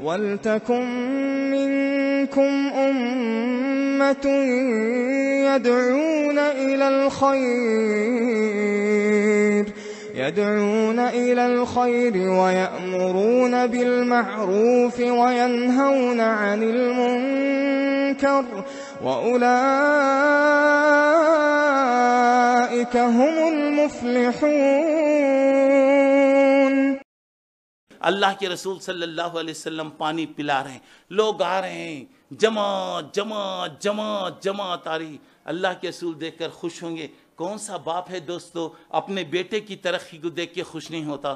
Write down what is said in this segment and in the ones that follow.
وَلْتَكُن مِّنكُمْ أُمَّةٌ يدعون إلى الخير ويأمرون بالمعروف وينهون عن المنكر وأولئك هم المفلحون। अल्लाह के रसूल सल्लल्लाहु अलैहि वसल्लम पानी पिला रहे हैं, लोग आ रहे हैं, जमात जमात जमात जमात आ रही। अल्लाह के रसूल देखकर खुश होंगे। कौन सा बाप है दोस्तों अपने बेटे की तरक्की को देख के खुश नहीं होता?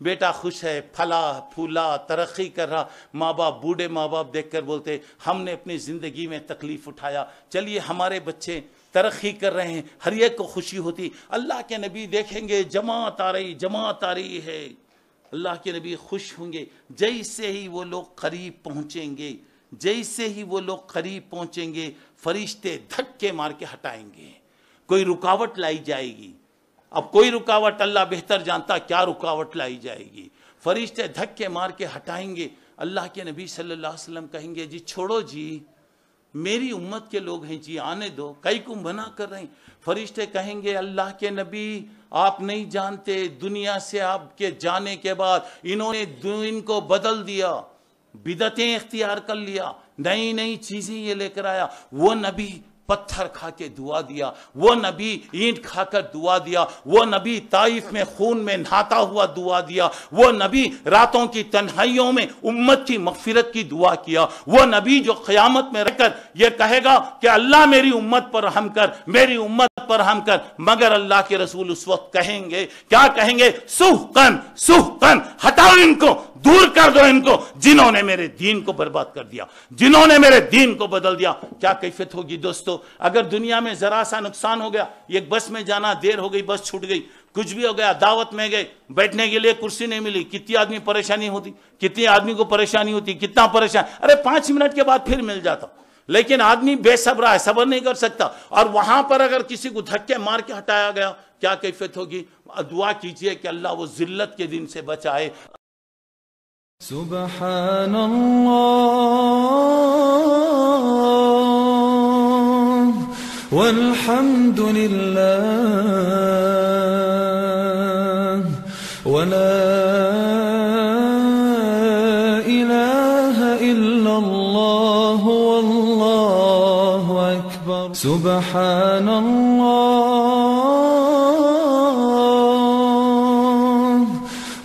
बेटा खुश है, फला फूला तरक्की कर रहा। माँ बाप, बूढ़े माँ बाप देखकर बोलते हमने अपनी ज़िंदगी में तकलीफ़ उठाया, चलिए हमारे बच्चे तरक्की कर रहे हैं, हर एक को खुशी होती। अल्लाह के नबी देखेंगे जमात आ रही, जमात आ रही है, अल्लाह के नबी खुश होंगे। जैसे ही वो लोग करीब पहुँचेंगे, जैसे ही वो लोग करीब पहुँचेंगे, फरिश्ते धक्के मार के हटाएंगे, कोई रुकावट लाई जाएगी। अब कोई रुकावट, अल्लाह बेहतर जानता क्या रुकावट लाई जाएगी। फरिश्ते धक्के मार के हटाएंगे। अल्लाह के नबी सल्लल्लाहु अलैहि वसल्लम कहेंगे जी छोड़ो जी, मेरी उम्मत के लोग हैं जी, आने दो, कई को मना कर रहे हैं। फरिश्ते कहेंगे अल्लाह के नबी आप नहीं जानते, दुनिया से आपके जाने के बाद इन्होंने दिन को बदल दिया, बिदतें इख्तियार कर लिया, नई नई चीजें ये लेकर आया। वो नबी पत्थर खा के दुआ दिया, वो नबी ईंट खाकर दुआ दिया, वो नबी ताइफ में खून में नहाता हुआ दुआ दिया, वो नबी रातों की तन्हाइयों में उम्मत की मगफिरत की दुआ किया, वो नबी जो क़यामत में रहकर ये कहेगा कि अल्लाह मेरी उम्मत पर रहम कर, मेरी उम्मत पर रहम कर। मगर अल्लाह के रसूल उस वक्त कहेंगे, क्या कहेंगे? सुहकन सुहकन, हटाओ इनको, दूर कर दो इनको, जिन्होंने मेरे दीन को बर्बाद कर दिया, जिन्होंने मेरे दीन को बदल दिया। क्या कैफियत होगी दोस्तों अगर दुनिया में जरा सा नुकसान हो गया, एक बस में जाना देर हो गई, बस छूट गई, कुछ भी हो गया, दावत में गए, बैठने के लिए कुर्सी नहीं मिली, कितनी आदमी परेशानी होती, कितनी आदमी को परेशानी होती, कितना परेशान। अरे 5 मिनट के बाद फिर मिल जाता, लेकिन आदमी बेसब्रा है, सब्र नहीं कर सकता। और वहां पर अगर किसी को धक्के मार के हटाया गया, क्या कैफियत होगी? दुआ कीजिए कि अल्लाह वो जिल्लत के दिन से बचाए। सुब्हानल्लाह वल्हम्दुलिल्लाह वला इलाहा इल्लल्लाह वल्लाहु अकबर। सुब्हानल्लाह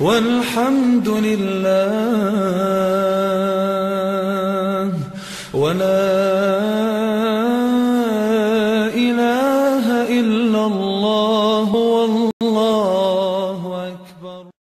वल्हम्दुलिल्लाह वला इलाहा इल्लल्लाह